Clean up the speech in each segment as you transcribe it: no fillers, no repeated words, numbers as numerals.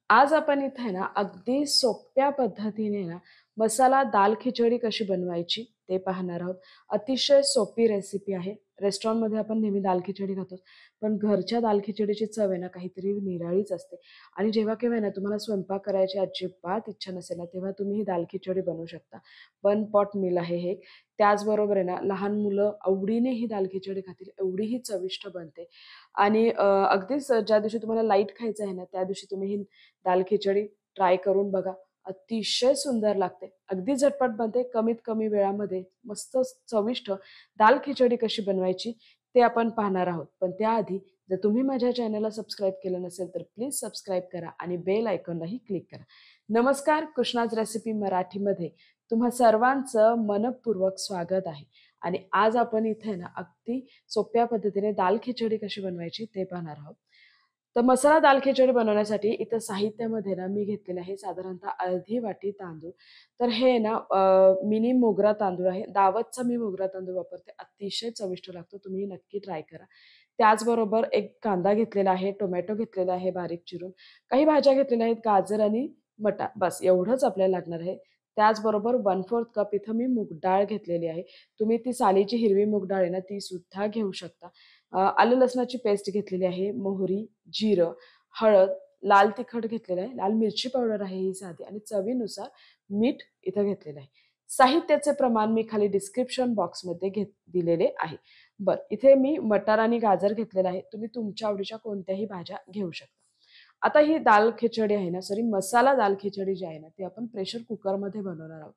आज आपण इथे आहे ना, अगदी सोप्या पद्धतीने ना, मसाला दाल खिचडी कशी बनवायची ते पाहणार आहोत. अतिशय सोपी रेसिपी आहे. रेस्टॉरंटमध्ये आपण नेहमी दाल खिचडी खातो. पण घरच्या दाल खिचडीची चव आहे ना, काहीतरी निराळीच असते. आणि जेव्हा केव्हा आहे ना, तुम्हाला स्वयंपाक करायची अजिबात इच्छा नसेल ना, तेव्हा तुम्ही ही दाल खिचडी बनवू शकता. वन पॉट मील आहे हे. त्याचबरोबर आहे ना, लहान मुलं आवडीने ही दाल खिचडी खातील, एवढी ही चविष्ट बनते. आणि अगदीच ज्या दिवशी तुम्हाला लाईट खायचं आहे ना, त्या दिवशी तुम्ही ही दाल खिचडी ट्राय करून बघा. अतिशय सुंदर लागते. अगदी झटपट बनते. कमीत कमी वेळामध्ये मस्त चविष्ट दाल खिचडी कशी बनवायची ते आपण पाहणार आहोत. पण त्याआधी जर तुम्ही माझ्या चॅनलला सबस्क्राईब केलं नसेल तर प्लीज सबस्क्राईब करा आणि बेल आयकॉनलाही क्लिक करा. नमस्कार, कृष्णाज रेसिपी मराठीमध्ये तुम्हा सर्वांचं मनःपूर्वक स्वागत आहे. आणि आज आपण इथे ना अगदी सोप्या पद्धतीने दाल खिचडी कशी बनवायची ते पाहणार आहोत. तर मसाला दाल खिचडी बनवण्यासाठी इथं साहित्यामध्ये ना मी घेतलेलं आहे साधारणतः अर्धी वाटी तांदूळ. तर हे ना मिनी मोगरा तांदूळ आहे. दावतचा मी मोगरा तांदूळ वापरते. अतिशय चविष्ट लागतो. तुम्ही नक्की ट्राय करा. त्याचबरोबर एक कांदा घेतलेला आहे, टोमॅटो घेतलेला आहे बारीक चिरून. काही भाज्या घेतलेल्या आहेत, गाजर आणि मटार. बस एवढंच आपल्याला लागणार आहे. त्याचबरोबर 1/4 कप इथं मी मूग डाळ घेतलेली आहे. तुम्ही ती सालीची हिरवी मूग डाळ आहे ना, ती सुद्धा घेऊ शकता. आलं लसणाची पेस्ट घेतलेली आहे, मोहरी, जिरं, हळद, लाल तिखट घेतलेलं आहे, लाल मिरची पावडर आहे ही साधी आणि चवीनुसार मीठ इथं घेतलेलं आहे. साहित्याचे प्रमाण मी खाली डिस्क्रिप्शन बॉक्समध्ये दिलेले आहे. बरं, इथे मी मटार आणि गाजर घेतलेलं आहे. तुम्ही तुमच्या आवडीच्या कोणत्याही भाज्या घेऊ शकता. आता ही दाल खिचडी आहे ना, सॉरी मसाला दाल खिचडी जी आहे ना, ती आपण प्रेशर कुकरमध्ये बनवणार आहोत.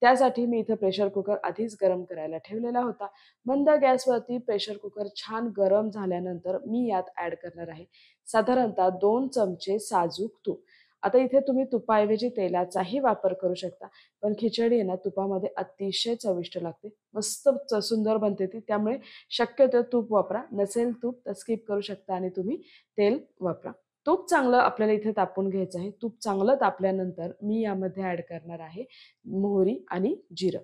त्यासाठी मी इथं प्रेशर कुकर आधीच गरम करायला ठेवलेला होता. मंद गॅसवरती प्रेशर कुकर छान गरम झाल्यानंतर मी यात ॲड करणार आहे साधारणतः 2 चमचे साजूक तूप. आता इथे तुम्ही तुपाऐवजी तेलाचाही वापर करू शकता. पण खिचडी आहे ना तुपामध्ये अतिशय चविष्ट लागते. मस्त सुंदर बनते ती. त्यामुळे शक्यतो तूप वापरा. नसेल तूप तर स्किप करू शकता आणि तुम्ही तेल वापरा. तूप चांगलं आपल्याला इथे तापवून घ्यायचं आहे. तूप चांगलं तापल्यानंतर मी यामध्ये ॲड करणार आहे मोहरी आणि जिरं.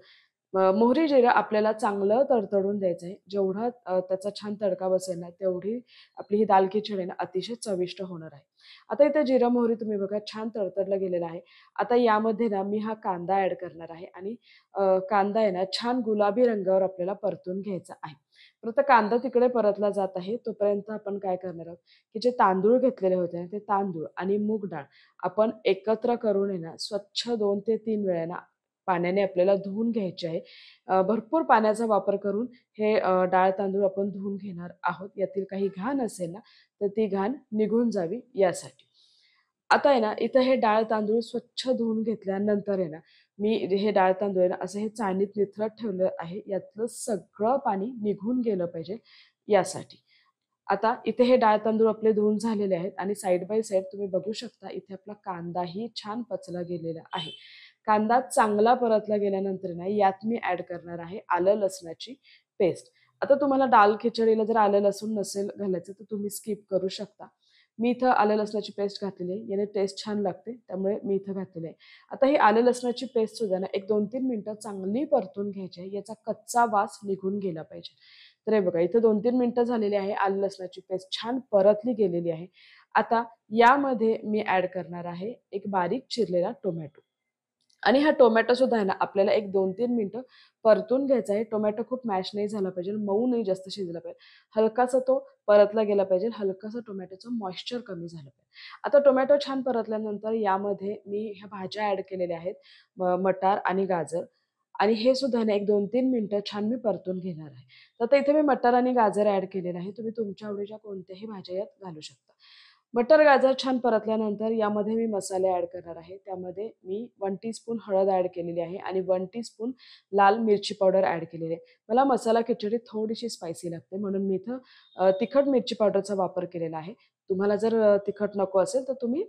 मोहरी जिरं आपल्याला चांगलं तडतडून द्यायचं आहे. जेवढा त्याचा छान तडका बसेल ना, तेवढी आपली ही दाल खिचडी आहे ना, अतिशय चविष्ट होणार आहे. आता इथे जिरं, मोहरी तुम्ही बघा छान तडतडलं गेलेलं आहे. आता यामध्ये ना मी हा कांदा ॲड करणार आहे आणि कांदा आहे ना छान गुलाबी रंगावर आपल्याला परतून घ्यायचा आहे. तर आता कांदा तिकडे परतला जात आहे, तोपर्यंत आपण काय करणार आहोत, की जे तांदूळ घेतलेले होते ना, ते तांदूळ आणि मूग डाळ आपण एकत्र करून आहे ना, स्वच्छ 2 ते 3 वेळा ना पाण्याने आपल्याला धुवून घ्यायचे आहे. भरपूर पाण्याचा वापर करून हे डाळ तांदूळ आपण धुवून घेणार आहोत. यातील काही घाण असेल ना, तर ती घाण निघून जावी यासाठी. आता आहे ना, इथं हे डाळ तांदूळ स्वच्छ धुवून घेतल्यानंतर आहे ना, मी हे डाळ तांदूळ आहे ना, असं हे चाळणीत निथळत ठेवलं आहे. यातलं सगळं पाणी निघून गेलं पाहिजे यासाठी. आता इथे हे डाळ तांदूळ आपले धुवून झालेले आहेत आणि साइड बाय साइड तुम्ही बघू शकता इथे आपला कांदाही छान पचला गेलेला आहे. कांदा चांगला परतला गेल्यानंतर ना यात मी ॲड करणार आहे आलं लसणाची पेस्ट. आता तुम्हाला दाल खिचडीला जर आलं लसूण नसेल घालायचं तर तुम्ही स्किप करू शकता. मी इथं आलं लसणाची पेस्ट घातलेली आहे. याने टेस्ट छान लागते त्यामुळे मी इथं घातलेली आहे. आता ही आलं लसणाची पेस्ट सुद्धा ना एक 2-3 मिनिटं चांगली परतून घ्यायची आहे. याचा कच्चा वास निघून गेला पाहिजे. तर हे बघा इथं 2-3 मिनिटं झालेली आहे. आलं लसणाची पेस्ट छान परतली गेलेली आहे. आता यामध्ये मी ॲड करणार आहे एक बारीक चिरलेला टोमॅटो. आणि हा टोमॅटो सुद्धा आहे ना आपल्याला एक 2-3 मिनिटं परतून घ्यायचा आहे. टोमॅटो खूप मॅश नाही झाला पाहिजे, मऊ नाही जास्त शिजला पाहिजे. हलकासा तो परतला गेला पाहिजे. हलकासा टोमॅटोचं मॉइश्चर कमी झालं पाहिजे. आता टोमॅटो छान परतल्यानंतर यामध्ये मी ह्या भाज्या ॲड केलेल्या आहेत. मटार आणि गाजर आणि हे सुद्धा ना एक 2-3 मिनिटं छान मी परतून घेणार आहे. तर आता इथे मी मटार आणि गाजर ॲड केलेलं आहे. तुम्ही तुमच्या आवडीच्या कोणत्याही भाज्या यात घालू शकता. मटर, गाजर छान परतल्यानंतर यामध्ये मी मसाले ॲड करणार आहे. त्यामध्ये मी 1 टीस्पून हळद ॲड केलेली आहे आणि 1 टीस्पून लाल मिरची पावडर ॲड केलेली आहे. मला मसाला खिचडी थोडीशी स्पायसी लागते म्हणून मी इथं तिखट मिरची पावडरचा वापर केलेला आहे. तुम्हाला जर तिखट नको असेल तर तुम्ही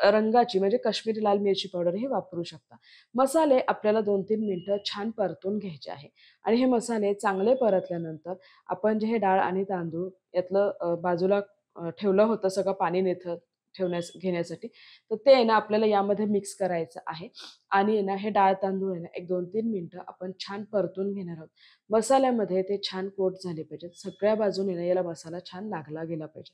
रंगाची म्हणजे काश्मीरी लाल मिरची पावडर ही वापरू शकता. मसाले आपल्याला 2-3 मिनिटं छान परतून घ्यायचे आहे आणि हे मसाले चांगले परतल्यानंतर आपण जे हे डाळ आणि तांदूळ यातलं बाजूला ठेवलं होतं सगळं पाणी निथळत घेण्यासाठी. तर ते आहे ना आपल्याला यामध्ये मिक्स करायचं आहे आणि आहे ना हे डाळ तांदूळ आहे ना एक 2-3 मिनिटं आपण छान परतून घेणार आहोत. मसाल्यामध्ये ते छान कोट झाले पाहिजेत. सगळ्या बाजूने ना याला मसाला छान लागला गेला पाहिजे.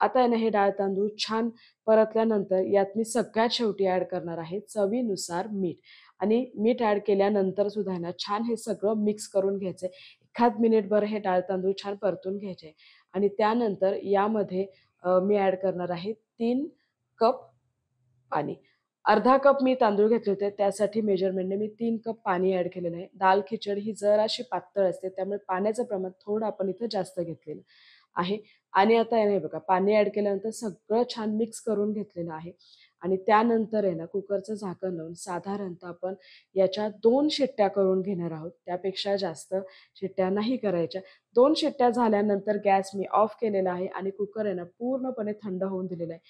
आता आहे ना हे डाळ तांदूळ छान परतल्यानंतर यात मी सगळ्यात शेवटी ॲड करणार आहे चवीनुसार मीठ आणि मीठ ॲड केल्यानंतर सुद्धा आहे ना छान हे सगळं मिक्स करून घ्यायचं आहे. एखाद मिनिटभर हे डाळ तांदूळ छान परतून घ्यायचे आहे आणि त्यानंतर यामध्ये मी ॲड करणार आहे 3 कप पाणी. अर्धा कप मी तांदूळ घेतले होते, त्यासाठी मेजरमेंटने मी 3 कप पाणी ॲड केलेलं आहे. दाल खिचडी ही जराशी पातळ असते, त्यामुळे पाण्याचं प्रमाण थोडं आपण इथं जास्त घेतलेलं आहे. आणि आता हे बघा पाणी ॲड केल्यानंतर सगळं छान मिक्स करून घेतलेलं आहे. आणि त्यानंतर आहे ना कुकरचं झाकण लावून साधारणतः आपण याच्या 2 शिट्ट्या करून घेणार आहोत. त्यापेक्षा जास्त शिट्ट्या नाही करायच्या. 2 शिट्ट्या झाल्यानंतर गॅस मी ऑफ केलेला आहे आणि कुकर आहे ना पूर्णपणे थंड होऊन दिलेला आहे.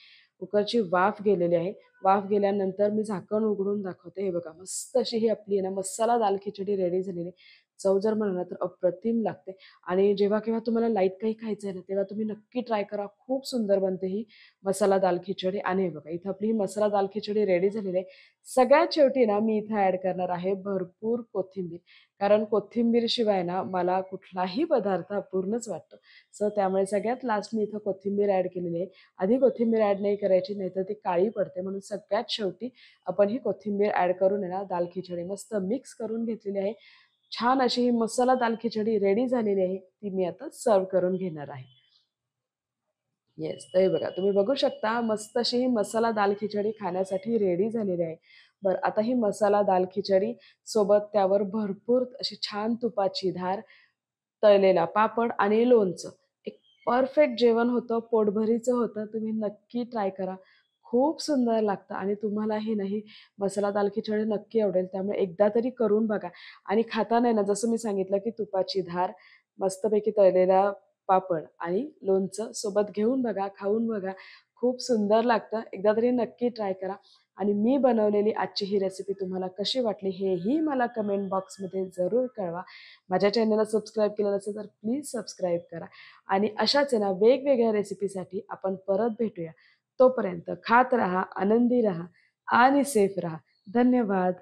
कुकरची वाफ गेलेली आहे. वाफ गेल्यानंतर मी झाकण उघडून दाखवते. हे बघा मस्त अशी ही आपली आहे ना मसाला दाल खिचडी रेडी झालेली आहे. चव जर म्हणाला तर अप्रतिम लागते आणि जेव्हा केव्हा तुम्हाला लाईट काही खायचं आहे ना, तेव्हा तुम्ही नक्की ट्राय करा. खूप सुंदर बनते ही मसाला दाल खिचडी आणि हे बघा इथं आपली ही मसाला दाल खिचडी रेडी झालेली आहे. सगळ्यात शेवटी ना मी इथं ॲड करणार आहे भरपूर कोथिंबीर. कारण कोथिंबीरशिवाय ना मला कुठलाही पदार्थ अपूर्णच वाटतो. सो त्यामुळे सगळ्यात लास्ट मी इथं कोथिंबीर ॲड केलेली आहे. आधी कोथिंबीर ॲड नाही करायची, नाहीतर ती काळी पडते. म्हणून सगळ्यात शेवटी आपण ही कोथिंबीर ॲड करून आहे ना दाल खिचडी मस्त मिक्स करून घेतलेली आहे. छान अशी ही मसाला दाल खिचडी रेडी झालेली आहे. ती मी आता सर्व्ह करून घेणार आहे. येस, तर हे बघा तुम्ही बघू शकता मस्त अशी ही मसाला दाल खिचडी खाण्यासाठी रेडी झालेली आहे. बरं आता ही मसाला दाल खिचडी सोबत त्यावर भरपूर अशी छान तुपाची धार, तळलेला पापड आणि लोणचं. एक परफेक्ट जेवण होतं, पोटभरीचं होतं. तुम्ही नक्की ट्राय करा. खूप सुंदर लागतं आणि तुम्हालाही ना मसाला दाल खिचडी नक्की आवडेल. त्यामुळे एकदा तरी करून बघा आणि खाताना आहे ना जसं मी सांगितलं, की तुपाची धार, मस्तपैकी तळलेला पापड आणि लोणचं सोबत घेऊन बघा, खाऊन बघा. खूप सुंदर लागतं. एकदा तरी नक्की ट्राय करा आणि मी बनवलेली आजची ही रेसिपी तुम्हाला कशी वाटली हेही मला कमेंट बॉक्समध्ये जरूर कळवा. माझ्या चॅनलला सबस्क्राईब केलं नसेल तर प्लीज सबस्क्राईब करा आणि अशाच आहे ना वेगवेगळ्या रेसिपीसाठी आपण परत भेटूया. तोपर्यंत खात राहा, आनंदी राहा आणि सेफ राहा. धन्यवाद.